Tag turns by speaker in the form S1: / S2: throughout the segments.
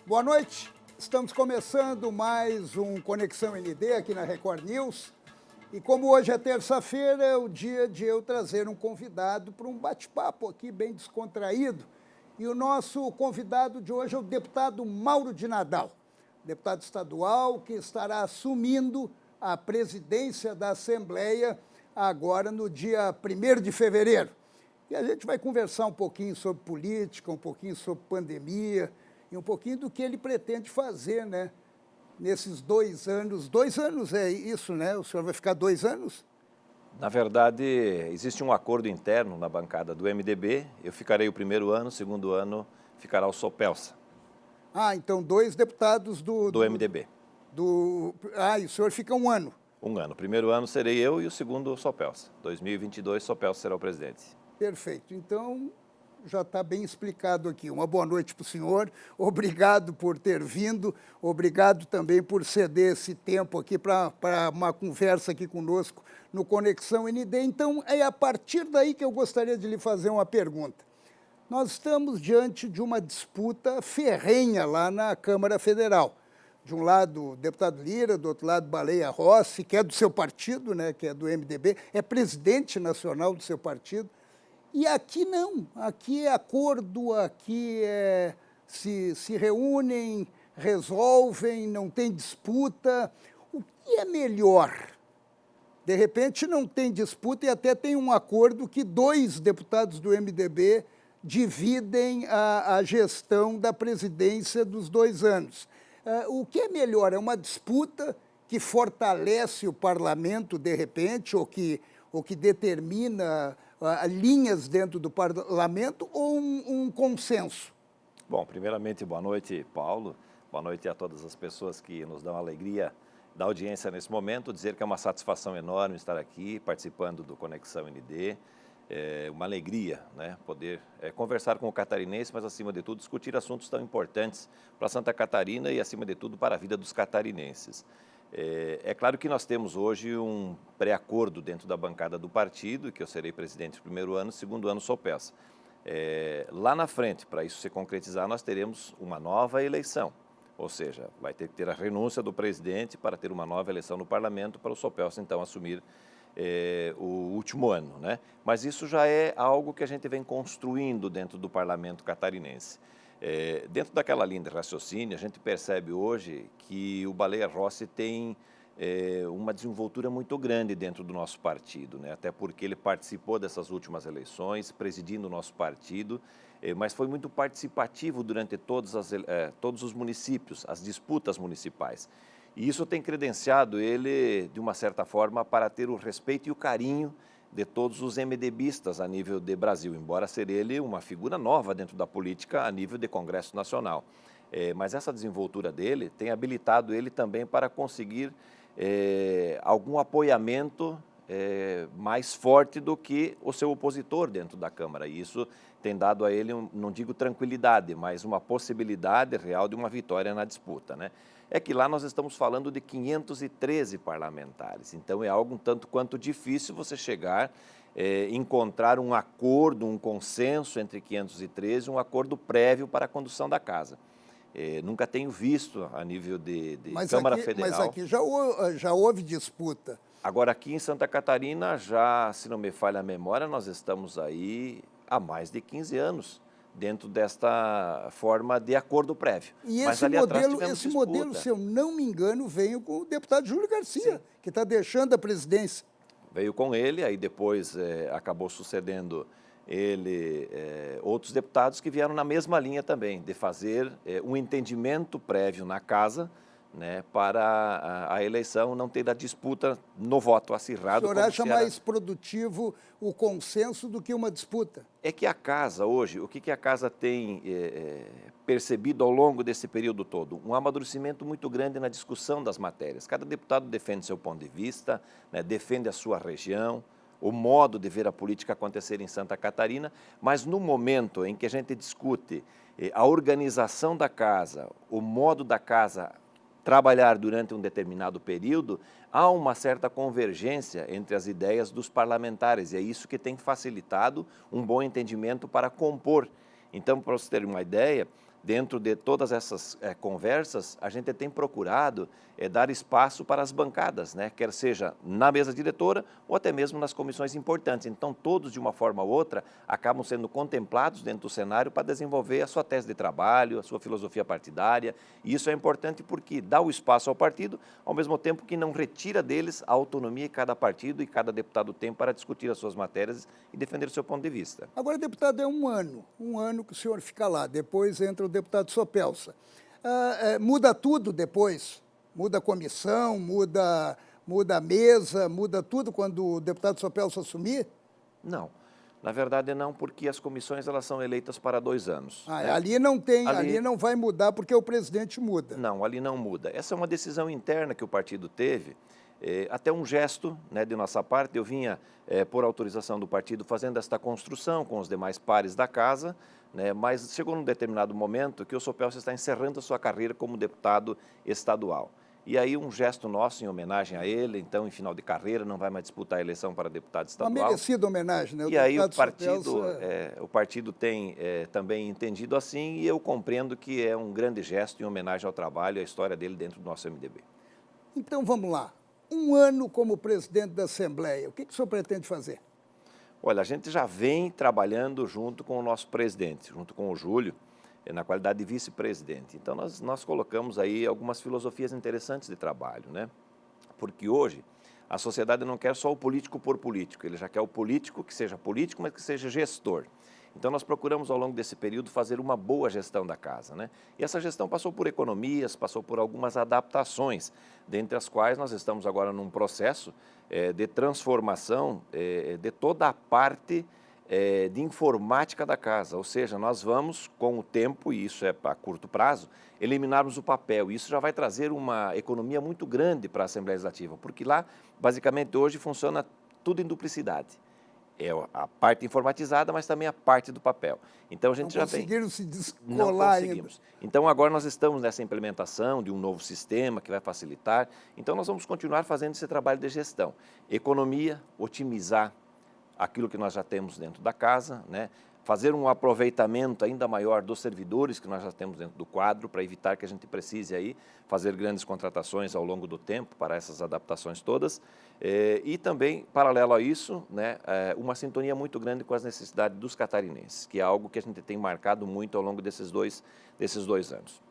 S1: Boa noite, estamos começando mais um Conexão ND aqui na Record News. E como hoje é terça-feira, é o dia de eu trazer um convidado para um bate-papo aqui bem descontraído. E o nosso convidado de hoje é o deputado Mauro de Nadal, deputado estadual que estará assumindo a presidência da Assembleia agora no dia 1º de fevereiro. E a gente vai conversar um pouquinho sobre política, um pouquinho sobre pandemia e um pouquinho do que ele pretende fazer, né? Nesses 2 anos. 2 anos é isso, né? O senhor vai ficar 2 anos?
S2: Na verdade, existe um acordo interno na bancada do MDB. Eu ficarei o primeiro ano, o segundo ano ficará o Sopelsa.
S1: Ah, então 2 deputados
S2: do MDB.
S1: E o senhor fica 1 ano?
S2: 1 ano. O primeiro ano serei eu e o segundo o Sopelsa. 2022, Sopelsa será o presidente.
S1: Perfeito. Então, já está bem explicado aqui. Uma boa noite para o senhor. Obrigado por ter vindo. Obrigado também por ceder esse tempo aqui para uma conversa aqui conosco no Conexão ND. Então, é a partir daí que eu gostaria de lhe fazer uma pergunta. Nós estamos diante de uma disputa ferrenha lá na Câmara Federal. De um lado, o deputado Lira, do outro lado, Baleia Rossi, que é do seu partido, né, que é do MDB, é presidente nacional do seu partido. E aqui não, aqui é acordo, aqui se reúnem, resolvem, não tem disputa. O que é melhor? De repente não tem disputa e até tem um acordo que 2 deputados do MDB dividem a gestão da presidência dos 2 anos. O que é melhor? É uma disputa que fortalece o parlamento, de repente, ou que determina linhas dentro do parlamento, ou um consenso?
S2: Bom, primeiramente, boa noite, Paulo. Boa noite a todas as pessoas que nos dão a alegria da audiência nesse momento. Dizer que é uma satisfação enorme estar aqui participando do Conexão ND. É uma alegria, né, poder conversar com o catarinense, mas, acima de tudo, discutir assuntos tão importantes para Santa Catarina e, acima de tudo, para a vida dos catarinenses. É claro que nós temos hoje um pré-acordo dentro da bancada do partido, que eu serei presidente no primeiro ano, segundo ano sou peça. Lá na frente, para isso se concretizar, nós teremos uma nova eleição, ou seja, vai ter que ter a renúncia do presidente para ter uma nova eleição no parlamento para o Sopelsa, então, assumir o último ano, né? Mas isso já é algo que a gente vem construindo dentro do parlamento catarinense. Dentro daquela linha de raciocínio, a gente percebe hoje que o Baleia Rossi tem uma desenvoltura muito grande dentro do nosso partido, né? Até porque ele participou dessas últimas eleições, presidindo o nosso partido, mas foi muito participativo durante todos os municípios, as disputas municipais. E isso tem credenciado ele, de uma certa forma, para ter o respeito e o carinho de todos os MDBistas a nível de Brasil, embora ser ele uma figura nova dentro da política a nível de Congresso Nacional. Mas essa desenvoltura dele tem habilitado ele também para conseguir algum apoiamento mais forte do que o seu opositor dentro da Câmara. E isso tem dado a ele, não digo tranquilidade, mas uma possibilidade real de uma vitória na disputa, né? É que lá nós estamos falando de 513 parlamentares, então é algo um tanto quanto difícil você chegar, encontrar um acordo, um consenso entre 513, um acordo prévio para a condução da casa. Nunca tenho visto a nível de Câmara Federal.
S1: Mas aqui já houve disputa.
S2: Agora, aqui em Santa Catarina, já, se não me falha a memória, nós estamos aí há mais de 15 anos dentro desta forma de acordo prévio.
S1: E
S2: mas ali atrás tivemos
S1: esse
S2: disputa.
S1: modelo, se eu não me engano, veio com o deputado Júlio Garcia, sim, que está deixando a presidência.
S2: Veio com ele, aí depois acabou sucedendo ele outros deputados que vieram na mesma linha também, de fazer um entendimento prévio na casa, né, para a eleição não ter a disputa no voto acirrado.
S1: O senhor acha mais produtivo o consenso do que uma disputa?
S2: É que a casa hoje, o que a casa tem percebido ao longo desse período todo? Um amadurecimento muito grande na discussão das matérias. Cada deputado defende seu ponto de vista, né, defende a sua região, o modo de ver a política acontecer em Santa Catarina, mas no momento em que a gente discute a organização da casa, o modo da casa trabalhar durante um determinado período, há uma certa convergência entre as ideias dos parlamentares, e é isso que tem facilitado um bom entendimento para compor. Então, para você ter uma ideia, dentro de todas essas conversas, a gente tem procurado dar espaço para as bancadas, né? Quer seja na mesa diretora ou até mesmo nas comissões importantes. Então, todos, de uma forma ou outra, acabam sendo contemplados dentro do cenário para desenvolver a sua tese de trabalho, a sua filosofia partidária. E isso é importante porque dá o espaço ao partido, ao mesmo tempo que não retira deles a autonomia que cada partido e cada deputado tem para discutir as suas matérias e defender o seu ponto de vista.
S1: Agora, deputado, é um ano que o senhor fica lá, depois entra o deputado Sopelsa. Muda tudo depois? Muda a comissão, muda a mesa, muda tudo quando o deputado Sopelsa assumir?
S2: Não. Na verdade, não, porque as comissões elas são eleitas para 2 anos. Né?
S1: Ali não tem, ali não vai mudar porque o presidente muda.
S2: Não, ali não muda. Essa é uma decisão interna que o partido teve, até um gesto, né, de nossa parte. Eu vinha, por autorização do partido, fazendo esta construção com os demais pares da casa, né, mas chegou num determinado momento que o Sopelsa está encerrando a sua carreira como deputado estadual. E aí um gesto nosso em homenagem a ele, então, em final de carreira, não vai mais disputar a eleição para deputado estadual.
S1: Uma merecida homenagem, né?
S2: E aí o partido tem também entendido assim, e eu compreendo que é um grande gesto em homenagem ao trabalho e à história dele dentro do nosso MDB.
S1: Então, vamos lá. Um ano como presidente da Assembleia, o que o senhor pretende fazer?
S2: Olha, a gente já vem trabalhando junto com o nosso presidente, junto com o Júlio, na qualidade de vice-presidente. Então, nós colocamos aí algumas filosofias interessantes de trabalho, né? Porque hoje a sociedade não quer só o político por político, ele já quer o político que seja político, mas que seja gestor. Então, nós procuramos, ao longo desse período, fazer uma boa gestão da casa, né? E essa gestão passou por economias, passou por algumas adaptações, dentre as quais nós estamos agora num processo de transformação de toda a parte de informática da casa, ou seja, nós vamos, com o tempo, e isso é a curto prazo, eliminarmos o papel. Isso já vai trazer uma economia muito grande para a Assembleia Legislativa, porque lá, basicamente, hoje funciona tudo em duplicidade. É a parte informatizada, mas também a parte do papel. Então, a gente já vem...
S1: Não conseguiram se descolar ainda.
S2: Então, agora nós estamos nessa implementação de um novo sistema que vai facilitar. Então, nós vamos continuar fazendo esse trabalho de gestão. Economia, otimizar aquilo que nós já temos dentro da casa, né? Fazer um aproveitamento ainda maior dos servidores que nós já temos dentro do quadro, para evitar que a gente precise aí fazer grandes contratações ao longo do tempo para essas adaptações todas. E também, paralelo a isso, né, uma sintonia muito grande com as necessidades dos catarinenses, que é algo que a gente tem marcado muito ao longo desses dois anos.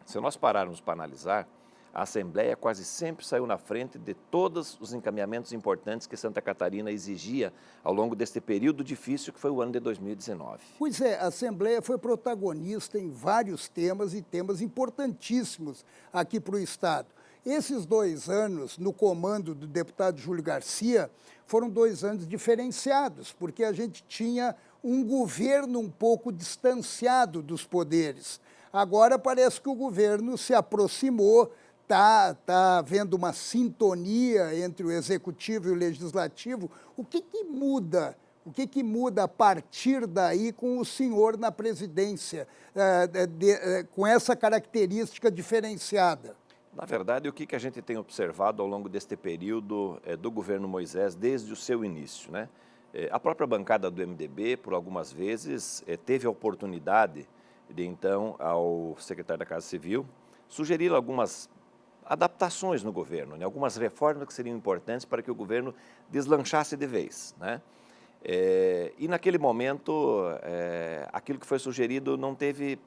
S2: Se nós pararmos para analisar, a Assembleia quase sempre saiu na frente de todos os encaminhamentos importantes que Santa Catarina exigia ao longo deste período difícil que foi o ano de 2019.
S1: Pois é, a Assembleia foi protagonista em vários temas e temas importantíssimos aqui para o Estado. Esses 2 anos, no comando do deputado Júlio Garcia, foram 2 anos diferenciados, porque a gente tinha um governo um pouco distanciado dos poderes. Agora parece que o governo se aproximou, está havendo uma sintonia entre o executivo e o legislativo. O que muda? O que muda a partir daí com o senhor na presidência, com essa característica diferenciada?
S2: Na verdade, o que a gente tem observado ao longo deste período do governo Moisés, desde o seu início, né? A própria bancada do MDB, por algumas vezes, teve a oportunidade de, então, ao secretário da Casa Civil, sugerir algumas adaptações no governo, né? Algumas reformas que seriam importantes para que o governo deslanchasse de vez, né? E naquele momento, aquilo que foi sugerido não teve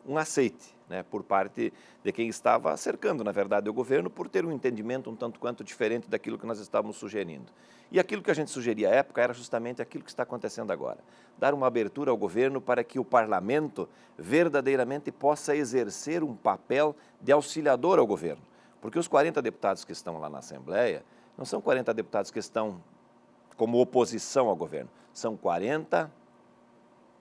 S2: um aceite, né, por parte de quem estava cercando, na verdade, o governo, por ter um entendimento um tanto quanto diferente daquilo que nós estávamos sugerindo. E aquilo que a gente sugeria à época era justamente aquilo que está acontecendo agora. Dar uma abertura ao governo para que o parlamento verdadeiramente possa exercer um papel de auxiliador ao governo. Porque os 40 deputados que estão lá na Assembleia não são 40 deputados que estão como oposição ao governo, são 40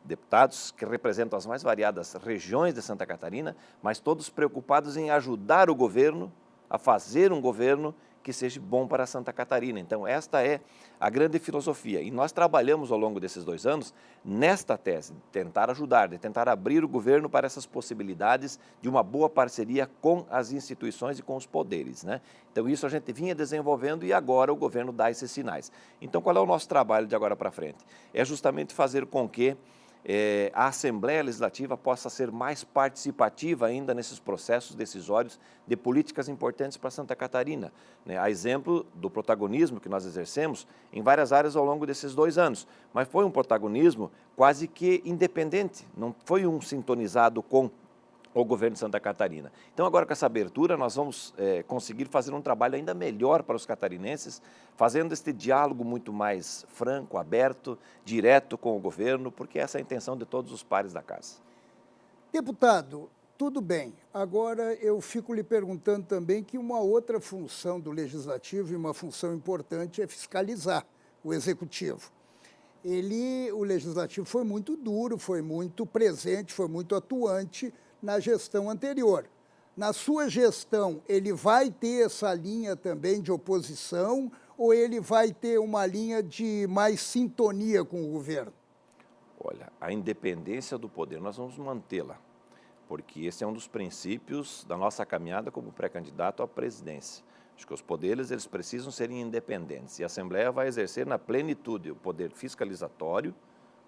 S2: deputados que representam as mais variadas regiões de Santa Catarina, mas todos preocupados em ajudar o governo a fazer um governo que seja bom para Santa Catarina. Então, esta é a grande filosofia. E nós trabalhamos ao longo desses 2 anos nesta tese, de tentar ajudar, de tentar abrir o governo para essas possibilidades de uma boa parceria com as instituições e com os poderes, né? Então, isso a gente vinha desenvolvendo e agora o governo dá esses sinais. Então, qual é o nosso trabalho de agora para frente? É justamente fazer com que a Assembleia Legislativa possa ser mais participativa ainda nesses processos decisórios de políticas importantes para Santa Catarina, né? A exemplo do protagonismo que nós exercemos em várias áreas ao longo desses 2 anos, mas foi um protagonismo quase que independente, não foi um sintonizado com o governo de Santa Catarina. Então, agora com essa abertura, nós vamos conseguir fazer um trabalho ainda melhor para os catarinenses, fazendo este diálogo muito mais franco, aberto, direto com o governo, porque essa é a intenção de todos os pares da casa.
S1: Deputado, tudo bem. Agora eu fico lhe perguntando também que uma outra função do Legislativo, e uma função importante, é fiscalizar o Executivo. O Legislativo foi muito duro, foi muito presente, foi muito atuante na gestão anterior. Na sua gestão, ele vai ter essa linha também de oposição ou ele vai ter uma linha de mais sintonia com o governo?
S2: Olha, a independência do poder, nós vamos mantê-la, porque esse é um dos princípios da nossa caminhada como pré-candidato à presidência. Acho que os poderes eles precisam ser independentes e a Assembleia vai exercer na plenitude o poder fiscalizatório,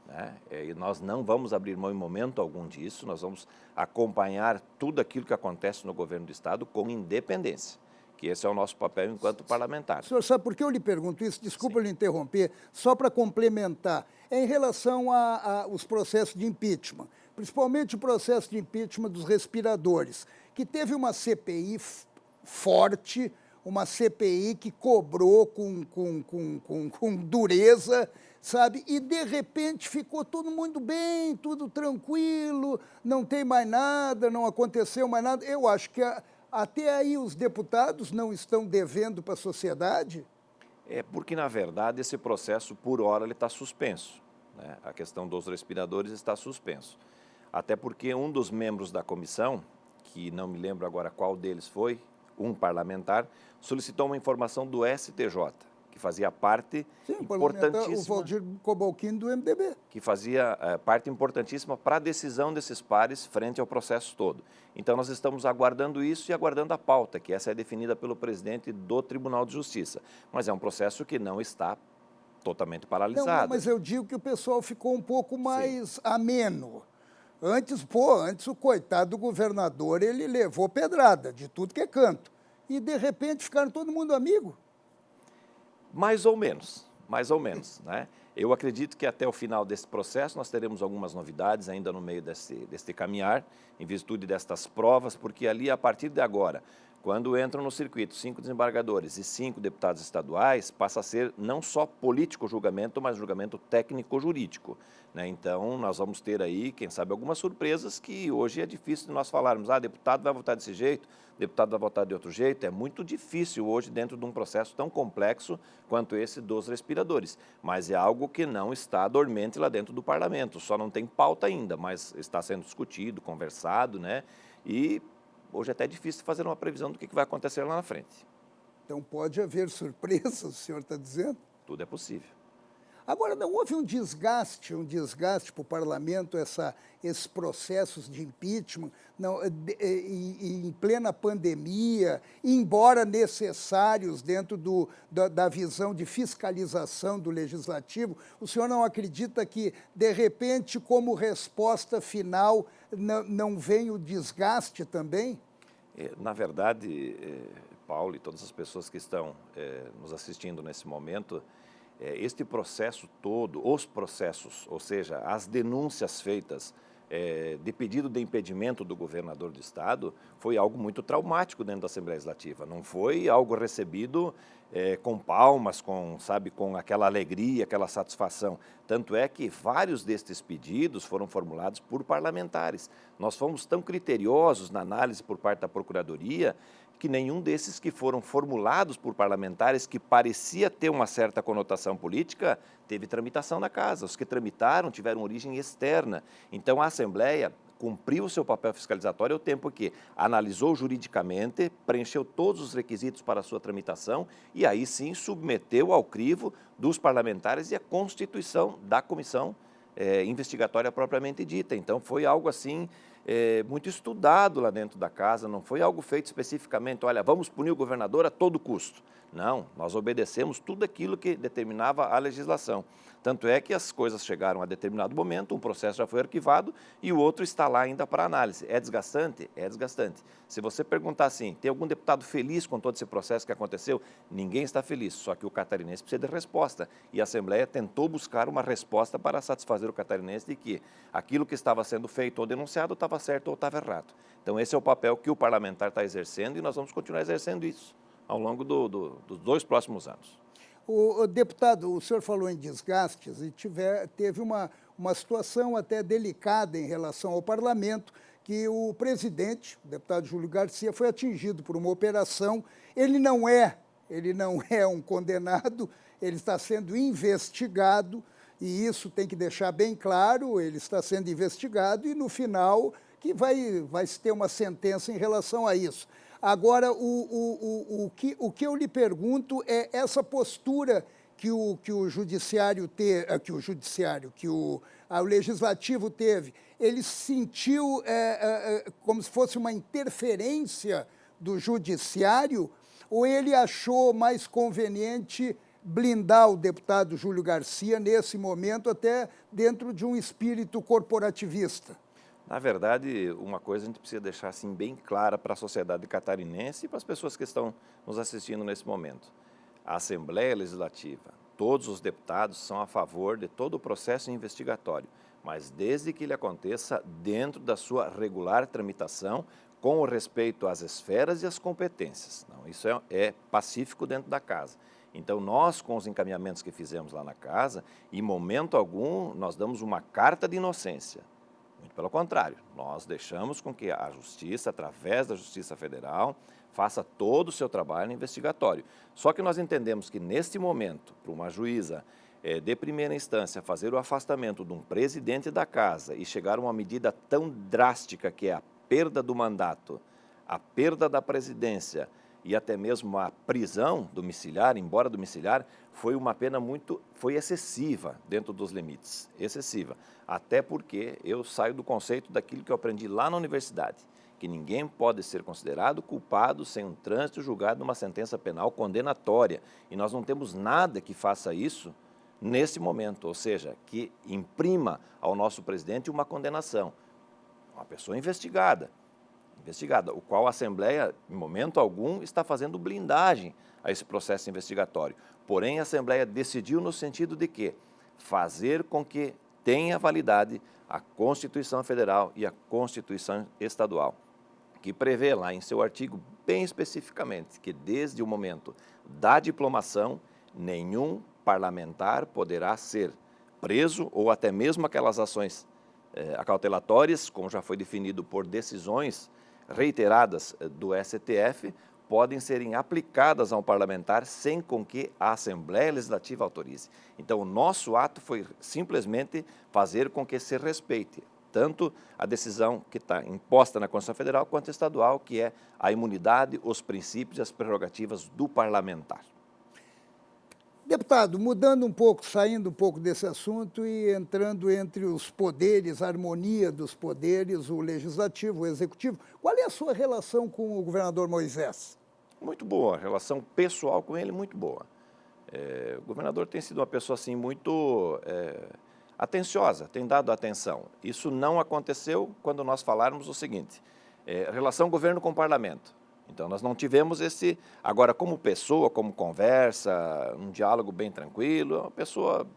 S2: né? E nós não vamos abrir mão em momento algum disso, nós vamos acompanhar tudo aquilo que acontece no governo do Estado com independência, que esse é o nosso papel enquanto parlamentar.
S1: Senhor, sabe por que eu lhe pergunto isso? Desculpa lhe interromper, só para complementar. É em relação aos processos de impeachment, principalmente o processo de impeachment dos respiradores, que teve uma CPI forte, uma CPI que cobrou com dureza, sabe? E, de repente, ficou todo mundo bem, tudo tranquilo, não tem mais nada, não aconteceu mais nada. Eu acho que até aí os deputados não estão devendo para a sociedade?
S2: É porque, na verdade, esse processo, por hora, ele está suspenso, né? A questão dos respiradores está suspenso. Até porque um dos membros da comissão, que não me lembro agora qual deles foi, um parlamentar, solicitou uma informação do STJ, que fazia parte importantíssima...
S1: o Valdir Cobalcini do MDB.
S2: Que fazia parte importantíssima para a decisão desses pares frente ao processo todo. Então, nós estamos aguardando isso e aguardando a pauta, que essa é definida pelo presidente do Tribunal de Justiça. Mas é um processo que não está totalmente paralisado.
S1: Não, mas eu digo que o pessoal ficou um pouco mais ameno. Antes o coitado do governador, ele levou pedrada de tudo que é canto. E, de repente, ficaram todo mundo amigo.
S2: Mais ou menos, né? Eu acredito que até o final desse processo nós teremos algumas novidades ainda no meio deste caminhar, em virtude destas provas, porque ali, a partir de agora, quando entram no circuito 5 desembargadores e 5 deputados estaduais, passa a ser não só político julgamento, mas julgamento técnico-jurídico, né? Então, nós vamos ter aí, quem sabe, algumas surpresas que hoje é difícil de nós falarmos. Deputado vai votar desse jeito, deputado vai votar de outro jeito. É muito difícil hoje dentro de um processo tão complexo quanto esse dos respiradores. Mas é algo que não está dormente lá dentro do parlamento, só não tem pauta ainda, mas está sendo discutido, conversado, né? E hoje é até difícil fazer uma previsão do que vai acontecer lá na frente.
S1: Então pode haver surpresas, o senhor está dizendo?
S2: Tudo é possível.
S1: Agora, não houve um desgaste para o parlamento, esses processos de impeachment, em plena pandemia, embora necessários dentro da visão de fiscalização do Legislativo, o senhor não acredita que, de repente, como resposta final, não vem o desgaste também?
S2: Na verdade, Paulo e todas as pessoas que estão nos assistindo nesse momento, este processo todo, os processos, ou seja, as denúncias feitas de pedido de impedimento do governador do Estado, foi algo muito traumático dentro da Assembleia Legislativa. Não foi algo recebido com palmas, com aquela alegria, aquela satisfação. Tanto é que vários destes pedidos foram formulados por parlamentares. Nós fomos tão criteriosos na análise por parte da Procuradoria que nenhum desses que foram formulados por parlamentares, que parecia ter uma certa conotação política, teve tramitação na casa. Os que tramitaram tiveram origem externa. Então, a Assembleia cumpriu o seu papel fiscalizatório ao tempo que analisou juridicamente, preencheu todos os requisitos para a sua tramitação e aí sim submeteu ao crivo dos parlamentares e a constituição da comissão investigatória propriamente dita. Então, foi algo assim muito estudado lá dentro da casa, não foi algo feito especificamente, olha, vamos punir o governador a todo custo. Não, nós obedecemos tudo aquilo que determinava a legislação. Tanto é que as coisas chegaram a determinado momento, um processo já foi arquivado e o outro está lá ainda para análise. É desgastante? É desgastante. Se você perguntar assim, tem algum deputado feliz com todo esse processo que aconteceu? Ninguém está feliz, só que o catarinense precisa de resposta. E a Assembleia tentou buscar uma resposta para satisfazer o catarinense de que aquilo que estava sendo feito ou denunciado estava certo ou estava errado. Então esse é o papel que o parlamentar está exercendo e nós vamos continuar exercendo isso ao longo dos 2 próximos anos.
S1: O deputado, o senhor falou em desgastes e teve uma situação até delicada em relação ao parlamento, que o presidente, o deputado Júlio Garcia, foi atingido por uma operação. Ele não é um condenado, ele está sendo investigado, e isso tem que deixar bem claro, ele está sendo investigado e no final que vai se ter uma sentença em relação a isso. Agora, o que eu lhe pergunto é essa postura que o legislativo teve. Ele sentiu como se fosse uma interferência do judiciário, ou ele achou mais conveniente blindar o deputado Júlio Garcia nesse momento, até dentro de um espírito corporativista?
S2: Na verdade, uma coisa a gente precisa deixar assim bem clara para a sociedade catarinense e para as pessoas que estão nos assistindo nesse momento. A Assembleia Legislativa, todos os deputados são a favor de todo o processo investigatório, mas desde que ele aconteça dentro da sua regular tramitação, com o respeito às esferas e às competências. Não, isso é pacífico dentro da casa. Então, nós, com os encaminhamentos que fizemos lá na casa, em momento algum, nós damos uma carta de inocência. Muito pelo contrário, nós deixamos com que a Justiça, através da Justiça Federal, faça todo o seu trabalho investigatório. Só que nós entendemos que, neste momento, para uma juíza de primeira instância fazer o afastamento de um presidente da casa e chegar a uma medida tão drástica que é a perda do mandato, a perda da presidência e até mesmo a prisão domiciliar, embora domiciliar, foi excessiva dentro dos limites, excessiva. Até porque eu saio do conceito daquilo que eu aprendi lá na universidade, que ninguém pode ser considerado culpado sem um trânsito julgado numa sentença penal condenatória. E nós não temos nada que faça isso nesse momento, ou seja, que imprima ao nosso presidente uma condenação. Uma pessoa investigada, o qual a Assembleia, em momento algum, está fazendo blindagem a esse processo investigatório. Porém, a Assembleia decidiu no sentido de que fazer com que tenha validade a Constituição Federal e a Constituição Estadual, que prevê lá em seu artigo bem especificamente que desde o momento da diplomação, nenhum parlamentar poderá ser preso ou até mesmo aquelas ações acautelatórias, como já foi definido por decisões reiteradas do STF, podem serem aplicadas a um parlamentar sem com que a Assembleia Legislativa autorize. Então, o nosso ato foi simplesmente fazer com que se respeite tanto a decisão que está imposta na Constituição Federal quanto estadual, que é a imunidade, os princípios e as prerrogativas do parlamentar.
S1: Deputado, mudando um pouco, saindo um pouco desse assunto e entrando entre os poderes, a harmonia dos poderes, o legislativo, o executivo, qual é a sua relação com o governador Moisés?
S2: Muito boa, a relação pessoal com ele muito boa. O governador tem sido uma pessoa assim muito atenciosa, tem dado atenção. Isso não aconteceu quando nós falarmos o seguinte, relação governo com parlamento. Então, nós não tivemos esse... Agora, como pessoa, como conversa, um diálogo bem tranquilo, é uma pessoa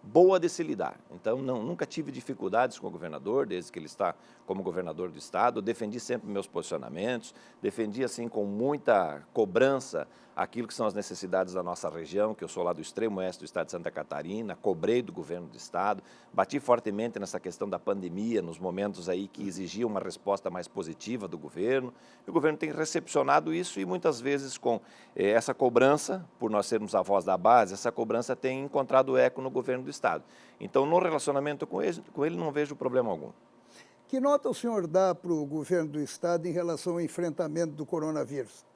S2: boa de se lidar. Então, nunca tive dificuldades com o governador, desde que ele está como governador do Estado. Defendi sempre meus posicionamentos, defendi, assim, com muita cobrança aquilo que são as necessidades da nossa região, que eu sou lá do extremo oeste do Estado de Santa Catarina, cobrei do governo do Estado, bati fortemente nessa questão da pandemia, nos momentos aí que exigiam uma resposta mais positiva do governo. E o governo tem recepcionado isso e muitas vezes com essa cobrança, por nós sermos a voz da base, essa cobrança tem encontrado eco no governo do Estado. Então, no relacionamento com ele não vejo problema algum.
S1: Que nota o senhor dá para o governo do Estado em relação ao enfrentamento do coronavírus?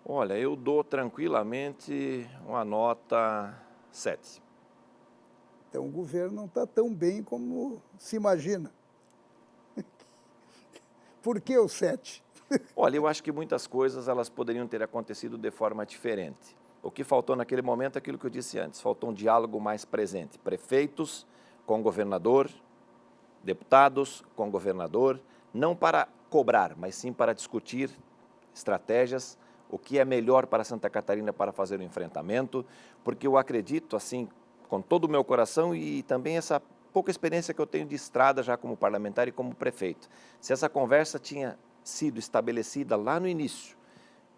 S2: Olha, eu dou tranquilamente uma nota 7.
S1: Então, o governo não está tão bem como se imagina. Por que o 7?
S2: Olha, eu acho que muitas coisas elas poderiam ter acontecido de forma diferente. O que faltou naquele momento é aquilo que eu disse antes, faltou um diálogo mais presente. Prefeitos com governador, deputados com governador, não para cobrar, mas sim para discutir estratégias, o que é melhor para Santa Catarina para fazer o enfrentamento, porque eu acredito, assim, com todo o meu coração e também essa pouca experiência que eu tenho de estrada já como parlamentar e como prefeito. Se essa conversa tinha sido estabelecida lá no início,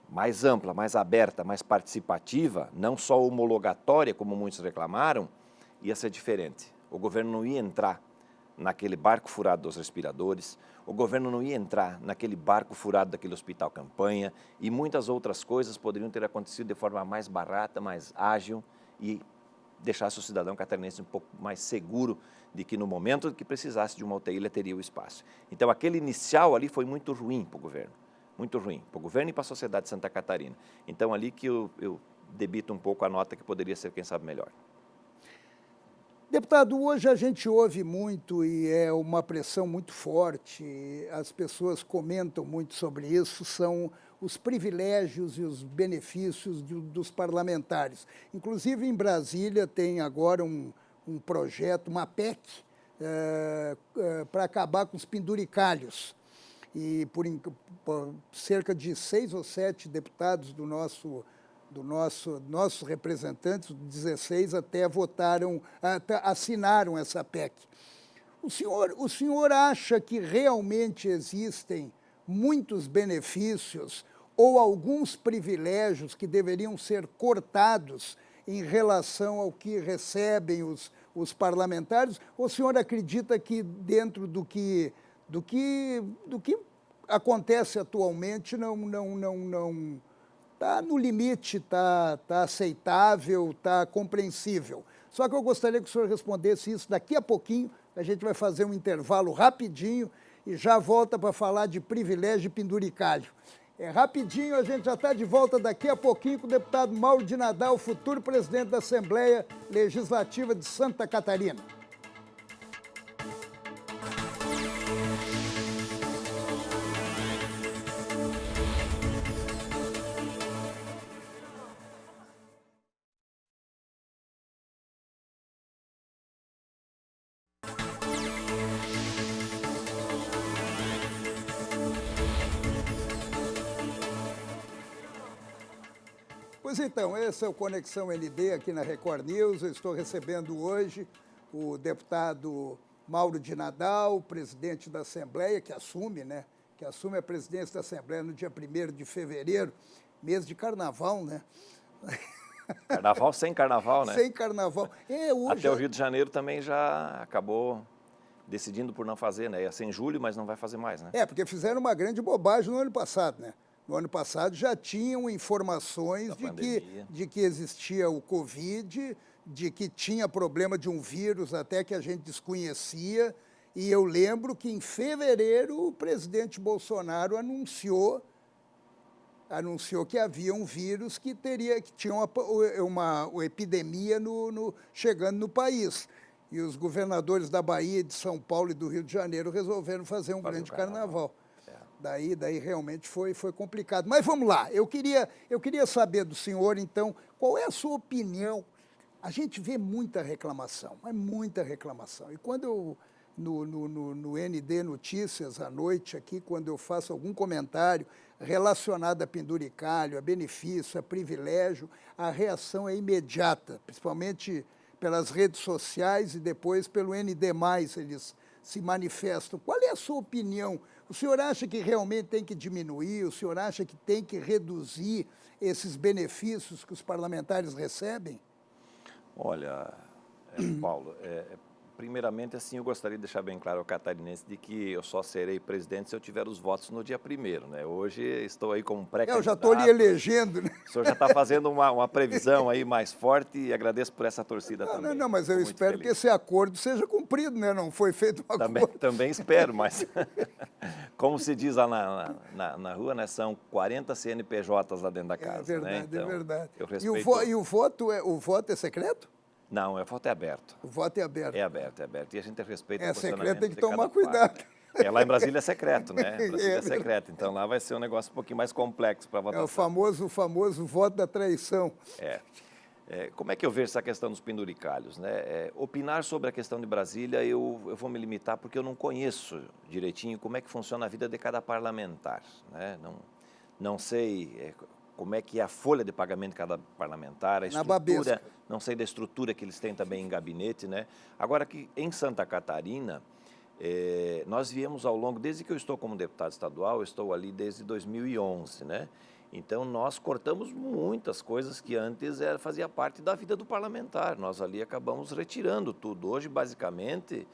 S2: mais ampla, mais aberta, mais participativa, não só homologatória, como muitos reclamaram, ia ser diferente. O governo não ia entrar naquele barco furado dos respiradores, o governo não ia entrar naquele barco furado daquele hospital campanha e muitas outras coisas poderiam ter acontecido de forma mais barata, mais ágil e deixasse o cidadão catarinense um pouco mais seguro de que no momento que precisasse de uma UTI ele teria o espaço. Então aquele inicial ali foi muito ruim para o governo, muito ruim para o governo e para a sociedade de Santa Catarina. Então ali que eu debito um pouco a nota que poderia ser, quem sabe, melhor.
S1: Deputado, hoje a gente ouve muito e é uma pressão muito forte, as pessoas comentam muito sobre isso, são os privilégios e os benefícios dos parlamentares. Inclusive, em Brasília, tem agora um projeto, uma PEC, para acabar com os penduricalhos. E por cerca de 6 ou 7 deputados nossos representantes, 16 até votaram, até assinaram essa PEC. O senhor acha que realmente existem muitos benefícios ou alguns privilégios que deveriam ser cortados em relação ao que recebem os parlamentares? Ou o senhor acredita que dentro do que acontece atualmente não está no limite, está aceitável, está compreensível? Só que eu gostaria que o senhor respondesse isso daqui a pouquinho. A gente vai fazer um intervalo rapidinho e já volta para falar de privilégio e penduricalho. É rapidinho, a gente já está de volta daqui a pouquinho com o deputado Mauro de Nadal, futuro presidente da Assembleia Legislativa de Santa Catarina. Pois então, esse é o Conexão ND aqui na Record News. Eu estou recebendo hoje o deputado Mauro de Nadal, presidente da Assembleia, que assume a presidência da Assembleia no dia 1º de fevereiro, mês de carnaval, né?
S2: Carnaval sem carnaval, né?
S1: Sem carnaval.
S2: Até o Rio de Janeiro também já acabou decidindo por não fazer, né? Ia ser em julho, mas não vai fazer mais, né?
S1: Porque fizeram uma grande bobagem no ano passado, né? No ano passado já tinham informações de que existia o Covid, de que tinha problema de um vírus até que a gente desconhecia. E eu lembro que em fevereiro o presidente Bolsonaro anunciou que havia um vírus que tinha uma epidemia chegando no país. E os governadores da Bahia, de São Paulo e do Rio de Janeiro resolveram fazer um grande carnaval. Daí realmente foi complicado. Mas vamos lá, eu queria saber do senhor, então, qual é a sua opinião? A gente vê muita reclamação, mas muita reclamação. E quando eu, no ND Notícias, à noite aqui, quando eu faço algum comentário relacionado a penduricalho, a benefício, a privilégio, a reação é imediata, principalmente pelas redes sociais e depois pelo ND+, eles se manifestam. Qual é a sua opinião? O senhor acha que realmente tem que diminuir? O senhor acha que tem que reduzir esses benefícios que os parlamentares recebem?
S2: Olha, Paulo, primeiramente, assim, eu gostaria de deixar bem claro ao catarinense de que eu só serei presidente se eu tiver os votos no dia 1º, né? Hoje estou aí como pré-candidato.
S1: Eu já estou lhe elegendo, né?
S2: O senhor já está fazendo uma previsão aí mais forte e agradeço por essa torcida também.
S1: Não, mas eu espero que esse acordo seja cumprido, né? Não foi feito um acordo.
S2: Também espero, mas como se diz lá na rua, né? São 40 CNPJs lá dentro da casa.
S1: É verdade,
S2: né? Então,
S1: é verdade.
S2: Eu respeito...
S1: E o voto é secreto?
S2: Não, o voto é aberto.
S1: O voto é aberto.
S2: É aberto. E a gente respeita o
S1: secreto
S2: posicionamento
S1: tem que
S2: de
S1: tomar
S2: cada
S1: cuidado.
S2: parte. Lá em Brasília é secreto, né? Brasília é secreto, então lá vai ser um negócio um pouquinho mais complexo para
S1: É
S2: votação.
S1: o famoso voto da traição.
S2: Como é que eu vejo essa questão dos penduricalhos, né? Opinar sobre a questão de Brasília, eu vou me limitar porque eu não conheço direitinho como é que funciona a vida de cada parlamentar, né? Não sei como é que é a folha de pagamento de cada parlamentar, a estrutura, não sei da estrutura que eles têm também em gabinete, né? Agora, aqui em Santa Catarina, nós viemos ao longo, desde que eu estou como deputado estadual, eu estou ali desde 2011, né? Então, nós cortamos muitas coisas que antes fazia parte da vida do parlamentar. Nós ali acabamos retirando tudo. Hoje, basicamente,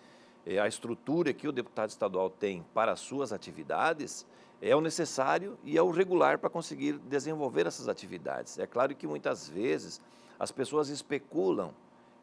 S2: a estrutura que o deputado estadual tem para as suas atividades é o necessário e é o regular para conseguir desenvolver essas atividades. É claro que muitas vezes as pessoas especulam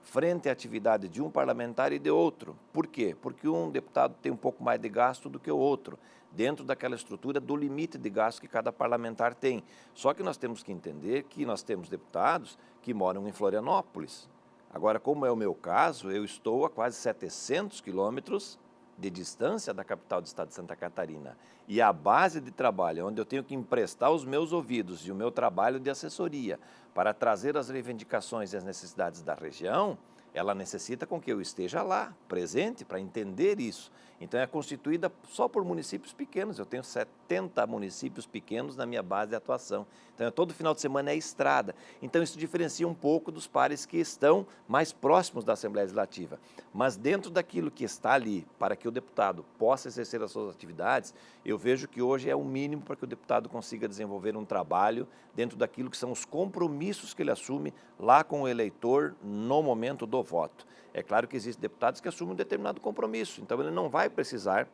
S2: frente à atividade de um parlamentar e de outro. Por quê? Porque um deputado tem um pouco mais de gasto do que o outro, dentro daquela estrutura do limite de gasto que cada parlamentar tem. Só que nós temos que entender que nós temos deputados que moram em Florianópolis. Agora, como é o meu caso, eu estou a quase 700 quilômetros de distância da capital do estado de Santa Catarina. E a base de trabalho, onde eu tenho que emprestar os meus ouvidos e o meu trabalho de assessoria para trazer as reivindicações e as necessidades da região, ela necessita com que eu esteja lá, presente, para entender isso. Então, é constituída só por municípios pequenos. Eu tenho 70 municípios pequenos na minha base de atuação. Então, todo final de semana é estrada. Então, isso diferencia um pouco dos pares que estão mais próximos da Assembleia Legislativa. Mas, dentro daquilo que está ali, para que o deputado possa exercer as suas atividades, eu vejo que hoje é o mínimo para que o deputado consiga desenvolver um trabalho dentro daquilo que são os compromissos que ele assume lá com o eleitor no momento do voto. É claro que existem deputados que assumem um determinado compromisso, então ele não vai precisar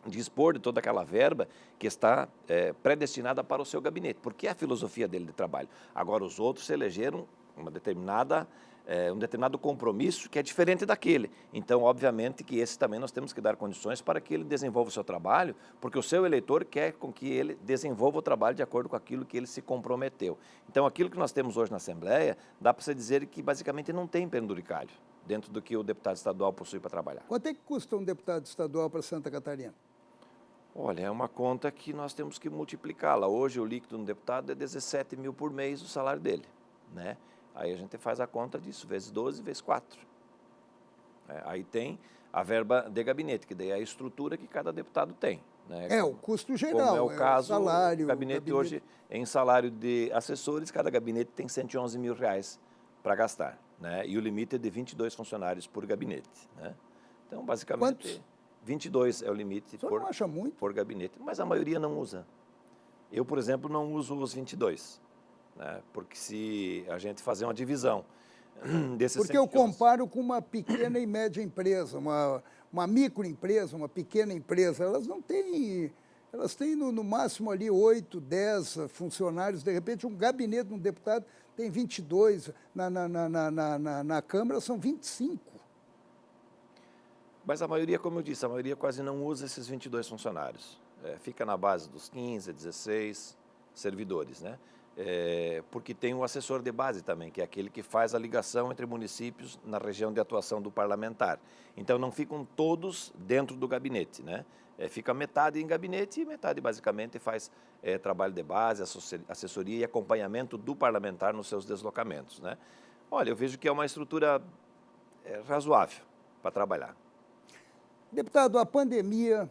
S2: dispor de toda aquela verba que está predestinada para o seu gabinete, porque é a filosofia dele de trabalho. Agora, os outros se elegeram um determinado compromisso que é diferente daquele. Então, obviamente que esse também nós temos que dar condições para que ele desenvolva o seu trabalho, porque o seu eleitor quer com que ele desenvolva o trabalho de acordo com aquilo que ele se comprometeu. Então, aquilo que nós temos hoje na Assembleia, dá para se dizer que basicamente não tem penduricalho dentro do que o deputado estadual possui para trabalhar.
S1: Quanto é que custa um deputado estadual para Santa Catarina?
S2: Olha, é uma conta que nós temos que multiplicá-la. Hoje o líquido do deputado é 17 mil por mês o salário dele, né? Aí a gente faz a conta disso, vezes 12, vezes 4. Aí tem a verba de gabinete, que daí é a estrutura que cada deputado tem, né?
S1: O custo geral,
S2: como é o caso,
S1: salário.
S2: O gabinete hoje, em salário de assessores, cada gabinete tem 111 mil reais para gastar, né? E o limite é de 22 funcionários por gabinete, né? Então, basicamente,
S1: quantos?
S2: 22 é o limite
S1: não acha muito?
S2: por gabinete, mas a maioria não usa. Eu, por exemplo, não uso os 22, né? Porque se a gente fazer uma divisão desses...
S1: Porque eu comparo com uma pequena e média empresa, uma microempresa, uma pequena empresa, elas não têm... Elas têm no máximo ali 8, 10 funcionários, de repente um gabinete de um deputado tem 22, na Câmara são 25.
S2: Mas a maioria, como eu disse, a maioria quase não usa esses 22 funcionários. Fica na base dos 15, 16 servidores, né? Porque tem um assessor de base também, que é aquele que faz a ligação entre municípios na região de atuação do parlamentar. Então, não ficam todos dentro do gabinete, né? Fica metade em gabinete e metade, basicamente, faz trabalho de base, assessoria e acompanhamento do parlamentar nos seus deslocamentos, né? Olha, eu vejo que é uma estrutura razoável para trabalhar.
S1: Deputado, a pandemia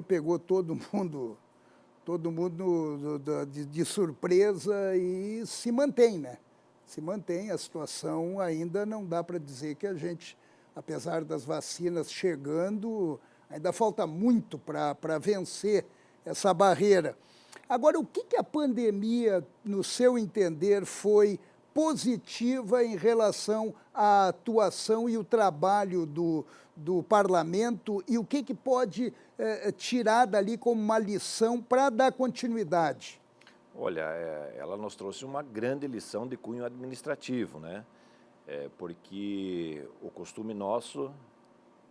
S1: pegou todo mundo de surpresa e se mantém, né? Se mantém, a situação ainda não dá para dizer que a gente, apesar das vacinas chegando, ainda falta muito para vencer essa barreira. Agora, o que a pandemia, no seu entender, foi positiva em relação à atuação e o trabalho do parlamento e o que pode tirar dali como uma lição para dar continuidade?
S2: Olha, ela nos trouxe uma grande lição de cunho administrativo, né? Porque o costume nosso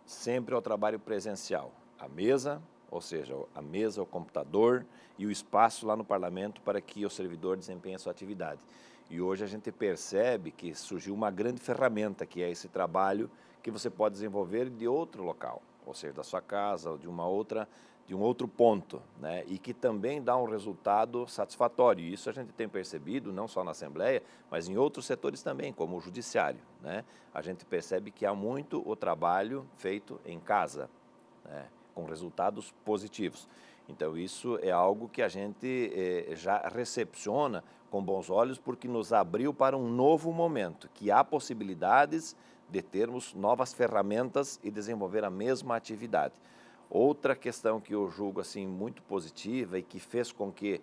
S2: sempre é o trabalho presencial. A mesa, ou seja, a mesa, o computador e o espaço lá no parlamento para que o servidor desempenhe a sua atividade. E hoje a gente percebe que surgiu uma grande ferramenta, que é esse trabalho que você pode desenvolver de outro local. ou seja, da sua casa, ou de um outro ponto, né? E que também dá um resultado satisfatório. E isso a gente tem percebido, não só na Assembleia, mas em outros setores também, como o Judiciário, né? A gente percebe que há muito o trabalho feito em casa, né? Com resultados positivos. Então, isso é algo que a gente já recepciona com bons olhos, porque nos abriu para um novo momento, que há possibilidades de termos novas ferramentas e desenvolver a mesma atividade. Outra questão que eu julgo assim, muito positiva e que fez com que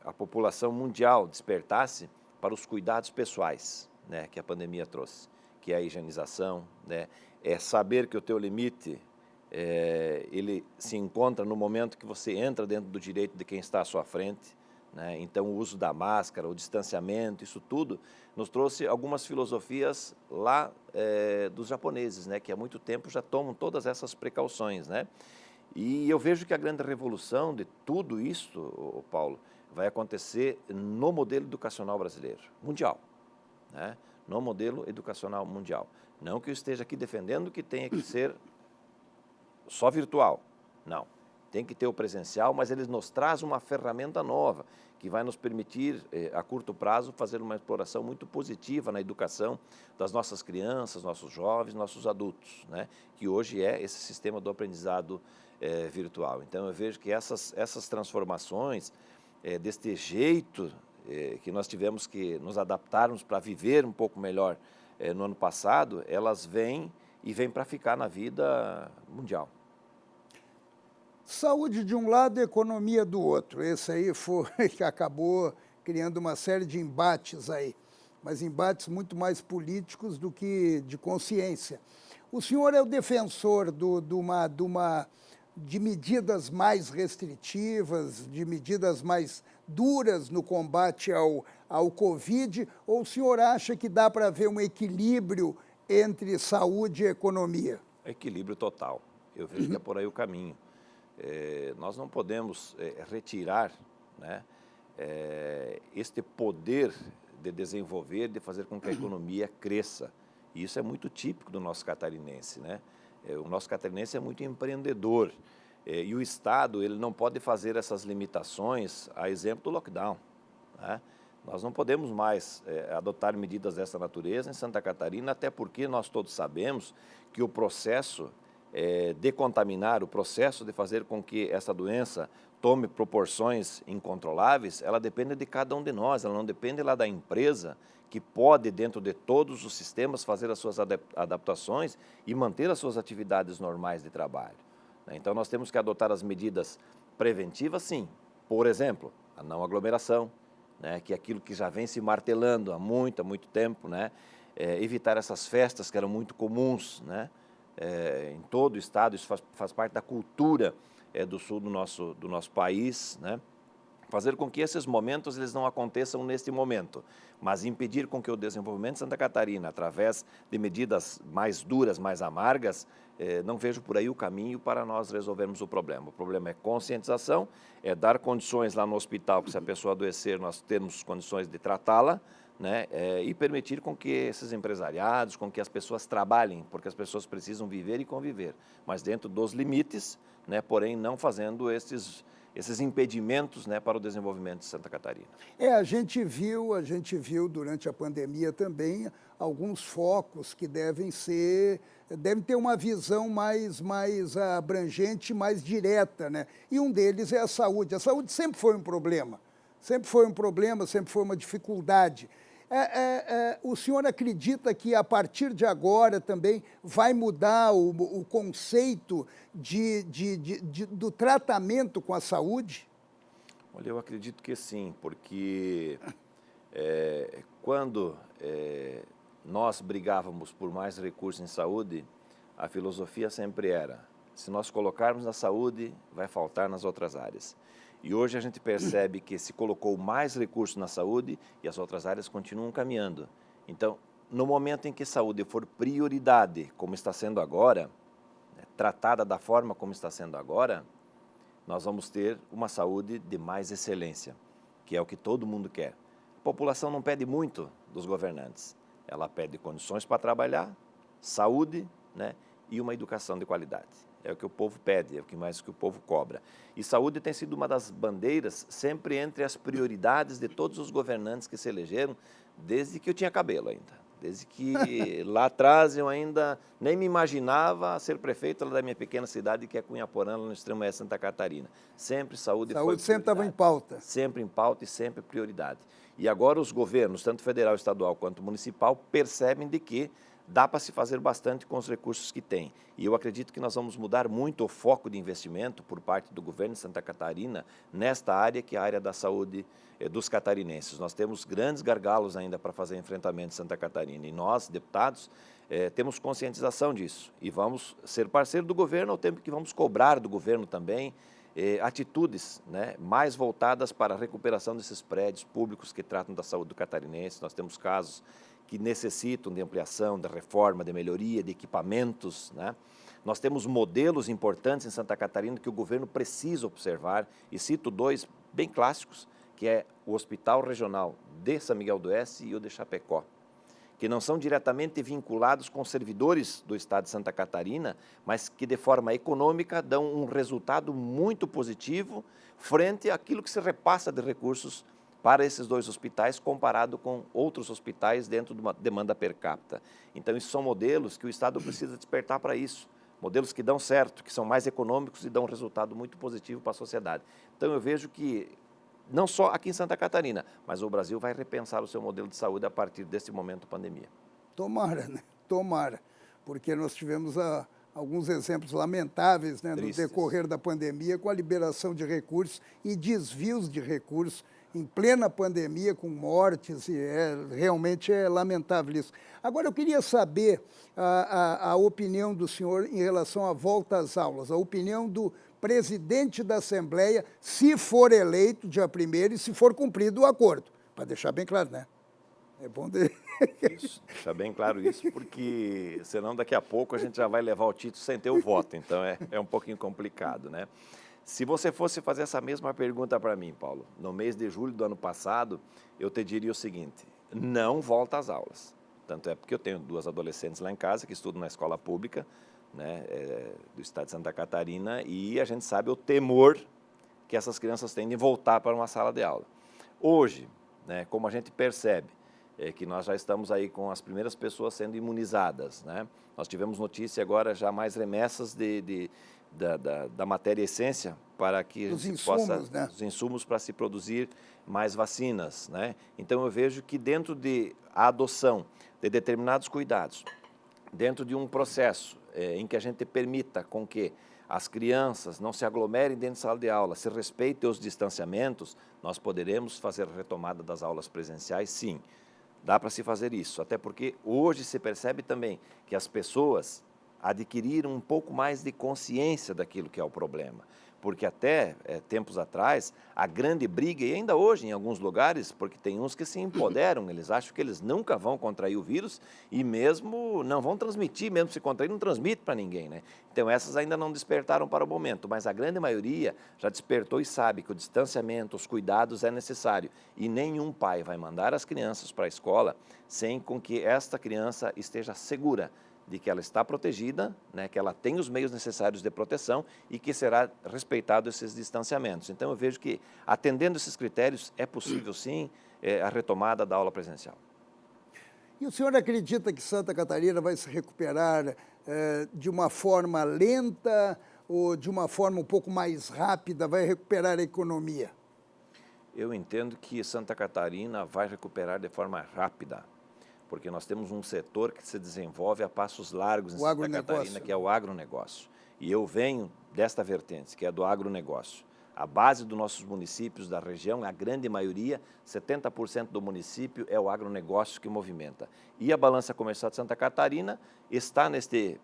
S2: a população mundial despertasse para os cuidados pessoais, né, que a pandemia trouxe, que é a higienização, né, é saber que o teu limite ele se encontra no momento que você entra dentro do direito de quem está à sua frente, né? Então, o uso da máscara, o distanciamento, isso tudo nos trouxe algumas filosofias lá dos japoneses, né? Que há muito tempo já tomam todas essas precauções, né? E eu vejo que a grande revolução de tudo isso, Paulo, vai acontecer no modelo educacional brasileiro, mundial, né? No modelo educacional mundial. Não que eu esteja aqui defendendo que tenha que ser só virtual, não. Tem que ter o presencial, mas eles nos trazem uma ferramenta nova, que vai nos permitir, a curto prazo, fazer uma exploração muito positiva na educação das nossas crianças, nossos jovens, nossos adultos, né? Que hoje é esse sistema do aprendizado virtual. Então, eu vejo que essas transformações, deste jeito que nós tivemos que nos adaptarmos para viver um pouco melhor no ano passado, elas vêm para ficar na vida mundial.
S1: Saúde de um lado, economia do outro. Esse aí foi que acabou criando uma série de embates aí, mas embates muito mais políticos do que de consciência. O senhor é o defensor de medidas mais restritivas, de medidas mais duras no combate ao Covid, ou o senhor acha que dá para haver um equilíbrio entre saúde e economia?
S2: Equilíbrio total. Eu vejo que é por aí o caminho. Nós não podemos retirar, né, este poder de desenvolver, de fazer com que a economia cresça. E isso é muito típico do nosso catarinense, né? O nosso catarinense é muito empreendedor. E o Estado ele não pode fazer essas limitações, a exemplo do lockdown, né? Nós não podemos mais adotar medidas dessa natureza em Santa Catarina, até porque nós todos sabemos que o processo de contaminar, o processo de fazer com que essa doença tome proporções incontroláveis, ela depende de cada um de nós, ela não depende lá da empresa, que pode, dentro de todos os sistemas, fazer as suas adaptações e manter as suas atividades normais de trabalho. Então, nós temos que adotar as medidas preventivas, sim. Por exemplo, a não aglomeração, né, que é aquilo que já vem se martelando há muito tempo, né? Evitar essas festas que eram muito comuns, né? Em todo o estado, isso faz parte da cultura do sul do nosso país, né? Fazer com que esses momentos eles não aconteçam neste momento, mas impedir com que o desenvolvimento de Santa Catarina, através de medidas mais duras, mais amargas, não vejo por aí o caminho para nós resolvermos o problema. O problema é conscientização, é dar condições lá no hospital, que se a pessoa adoecer, nós temos condições de tratá-la, né, e permitir com que esses empresariados, com que as pessoas trabalhem, porque as pessoas precisam viver e conviver, mas dentro dos limites, né, porém não fazendo esses impedimentos, né, para o desenvolvimento de Santa Catarina.
S1: A gente viu durante a pandemia também alguns focos que devem ter uma visão mais abrangente, mais direta, né? E um deles é a saúde. A saúde sempre foi um problema, sempre foi uma dificuldade. O senhor acredita que a partir de agora também vai mudar o conceito do tratamento com a saúde?
S2: Olha, eu acredito que sim, porque quando nós brigávamos por mais recursos em saúde, a filosofia sempre era, se nós colocarmos na saúde, vai faltar nas outras áreas. E hoje a gente percebe que se colocou mais recursos na saúde e as outras áreas continuam caminhando. Então, no momento em que saúde for prioridade, como está sendo agora, né, tratada da forma como está sendo agora, nós vamos ter uma saúde de mais excelência, que é o que todo mundo quer. A população não pede muito dos governantes, ela pede condições para trabalhar, saúde, né, e uma educação de qualidade. É o que o povo pede, é o que mais que o povo cobra. E saúde tem sido uma das bandeiras sempre entre as prioridades de todos os governantes que se elegeram, desde que eu tinha cabelo ainda. Desde que lá atrás eu ainda nem me imaginava ser prefeito lá da minha pequena cidade, que é Cunhaporã, lá no extremo oeste de Santa Catarina. Sempre saúde foi
S1: Saúde sempre estava em pauta.
S2: Sempre em pauta e sempre prioridade. E agora os governos, tanto federal, estadual quanto municipal, percebem de que dá para se fazer bastante com os recursos que tem. E eu acredito que nós vamos mudar muito o foco de investimento por parte do governo de Santa Catarina nesta área, que é a área da saúde dos catarinenses. Nós temos grandes gargalos ainda para fazer enfrentamento em Santa Catarina. E nós, deputados, temos conscientização disso. E vamos ser parceiro do governo ao tempo que vamos cobrar do governo também atitudes, né, mais voltadas para a recuperação desses prédios públicos que tratam da saúde do catarinense. Nós temos casos que necessitam de ampliação, de reforma, de melhoria, de equipamentos, né? Nós temos modelos importantes em Santa Catarina que o governo precisa observar, e cito dois bem clássicos, que é o Hospital Regional de São Miguel do Oeste e o de Chapecó, que não são diretamente vinculados com servidores do Estado de Santa Catarina, mas que de forma econômica dão um resultado muito positivo frente àquilo que se repassa de recursos para esses dois hospitais, comparado com outros hospitais dentro de uma demanda per capita. Então, isso são modelos que o Estado precisa despertar para isso, modelos que dão certo, que são mais econômicos e dão um resultado muito positivo para a sociedade. Então, eu vejo que, não só aqui em Santa Catarina, mas o Brasil vai repensar o seu modelo de saúde a partir desse momento da pandemia.
S1: Tomara, né? Tomara, porque nós tivemos alguns exemplos lamentáveis, né, no decorrer da pandemia, com a liberação de recursos e desvios de recursos em plena pandemia, com mortes, e realmente é lamentável isso. Agora, eu queria saber a opinião do senhor em relação à volta às aulas, a opinião do presidente da Assembleia, se for eleito dia 1º e se for cumprido o acordo, para deixar bem claro, né? É bom
S2: Isso, deixar bem claro isso, porque senão daqui a pouco a gente já vai levar o título sem ter o voto, então é um pouquinho complicado, né? Se você fosse fazer essa mesma pergunta para mim, Paulo, no mês de julho do ano passado, eu te diria o seguinte: não volta às aulas. Tanto é porque eu tenho 2 adolescentes lá em casa que estudam na escola pública, né, do estado de Santa Catarina, e a gente sabe o temor que essas crianças têm de voltar para uma sala de aula. Hoje, né, como a gente percebe, que nós já estamos aí com as primeiras pessoas sendo imunizadas, né? Nós tivemos notícia agora já mais remessas da matéria essência para que
S1: os insumos, né?
S2: Os insumos para se produzir mais vacinas, né? Então eu vejo que dentro de a adoção de determinados cuidados, dentro de um processo em que a gente permita com que as crianças não se aglomerem dentro de sala de aula, se respeitem os distanciamentos, nós poderemos fazer a retomada das aulas presenciais, sim. Dá para se fazer isso, até porque hoje se percebe também que as pessoas adquiriram um pouco mais de consciência daquilo que é o problema. Porque até tempos atrás, a grande briga, e ainda hoje em alguns lugares, porque tem uns que se empoderam, eles acham que eles nunca vão contrair o vírus e mesmo não vão transmitir, mesmo se contrair, não transmite para ninguém, né? Então essas ainda não despertaram para o momento, mas a grande maioria já despertou e sabe que o distanciamento, os cuidados é necessário. E nenhum pai vai mandar as crianças para a escola sem com que esta criança esteja segura de que ela está protegida, né, que ela tem os meios necessários de proteção e que será respeitado esses distanciamentos. Então, eu vejo que, atendendo esses critérios, é possível, sim, a retomada da aula presencial.
S1: E o senhor acredita que Santa Catarina vai se recuperar de uma forma lenta ou de uma forma um pouco mais rápida, vai recuperar a economia?
S2: Eu entendo que Santa Catarina vai recuperar de forma rápida, porque nós temos um setor que se desenvolve a passos largos em Santa Catarina, que é o agronegócio. E eu venho desta vertente, que é do agronegócio. A base dos nossos municípios da região, a grande maioria, 70% do município é o agronegócio que movimenta. E a balança comercial de Santa Catarina está neste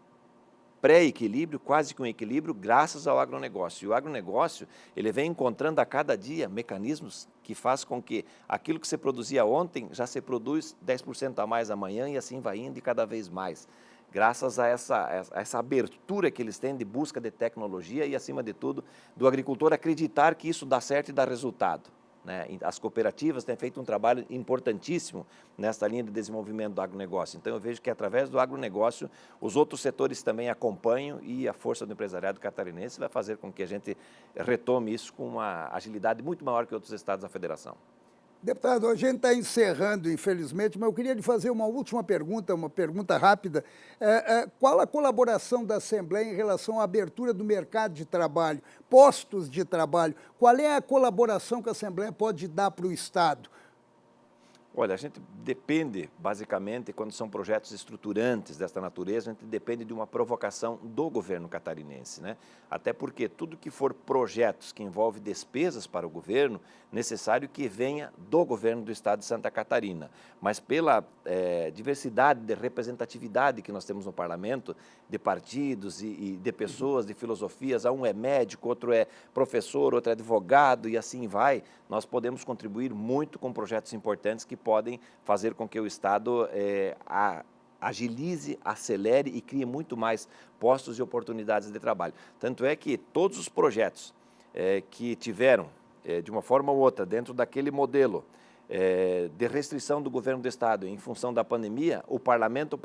S2: pré-equilíbrio, quase que um equilíbrio, graças ao agronegócio. E o agronegócio, ele vem encontrando a cada dia mecanismos que faz com que aquilo que se produzia ontem já se produz 10% a mais amanhã e assim vai indo e cada vez mais. Graças a essa abertura que eles têm de busca de tecnologia e, acima de tudo, do agricultor acreditar que isso dá certo e dá resultado. né? As cooperativas têm feito um trabalho importantíssimo nesta linha de desenvolvimento do agronegócio. Então, eu vejo que, através do agronegócio, os outros setores também acompanham e a força do empresariado catarinense vai fazer com que a gente retome isso com uma agilidade muito maior que outros estados da federação.
S1: Deputado, a gente está encerrando, infelizmente, mas eu queria lhe fazer uma última pergunta, uma pergunta rápida. Qual a colaboração da Assembleia em relação à abertura do mercado de trabalho, postos de trabalho? Qual é a colaboração que a Assembleia pode dar para o Estado?
S2: Olha, a gente depende, basicamente, quando são projetos estruturantes desta natureza, a gente depende de uma provocação do governo catarinense, né? Até porque tudo que for projetos que envolvem despesas para o governo, necessário que venha do governo do estado de Santa Catarina. Mas pela diversidade de representatividade que nós temos no parlamento, de partidos e de pessoas, de filosofias, um é médico, outro é professor, outro é advogado e assim vai, nós podemos contribuir muito com projetos importantes que podem fazer com que o Estado agilize, acelere e crie muito mais postos e oportunidades de trabalho. Tanto é que todos os projetos que tiveram, de uma forma ou outra, dentro daquele modelo de restrição do governo do Estado em função da pandemia, o parlamento,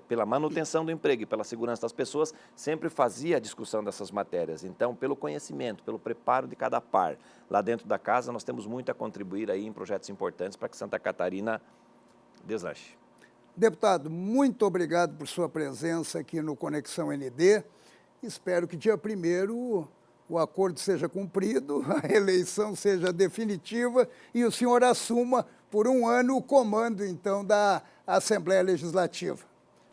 S2: pela manutenção do emprego e pela segurança das pessoas, sempre fazia a discussão dessas matérias. Então, pelo conhecimento, pelo preparo de cada par lá dentro da casa, nós temos muito a contribuir aí em projetos importantes para que Santa Catarina deslanche.
S1: Deputado, muito obrigado por sua presença aqui no Conexão ND. Espero que dia 1º o acordo seja cumprido, a eleição seja definitiva e o senhor assuma por um ano o comando, então, da Assembleia Legislativa.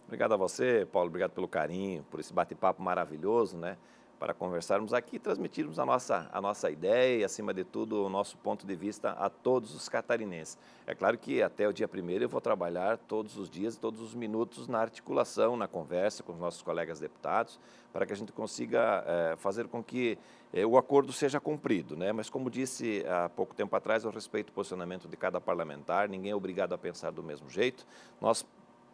S2: Obrigado a você, Paulo, obrigado pelo carinho, por esse bate-papo maravilhoso, né? Para conversarmos aqui e transmitirmos a nossa ideia e, acima de tudo, o nosso ponto de vista a todos os catarinenses. É claro que até o dia 1º eu vou trabalhar todos os dias, todos os minutos na articulação, na conversa com os nossos colegas deputados, para que a gente consiga fazer com que o acordo seja cumprido, né? Mas, como disse há pouco tempo atrás, eu respeito o posicionamento de cada parlamentar, ninguém é obrigado a pensar do mesmo jeito. Nós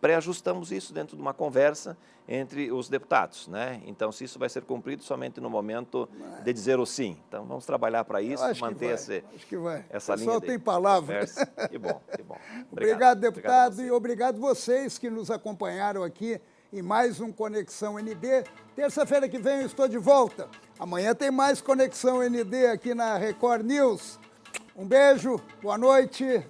S2: pré-ajustamos isso dentro de uma conversa entre os deputados, né? Então, se isso vai ser cumprido somente no momento de dizer o sim. Então, vamos trabalhar para isso, manter essa linha. O
S1: pessoal tem palavras.
S2: Que bom, que bom.
S1: Obrigado, deputado, e obrigado vocês que nos acompanharam aqui em mais um Conexão ND. Terça-feira que vem eu estou de volta. Amanhã tem mais Conexão ND aqui na Record News. Um beijo, boa noite.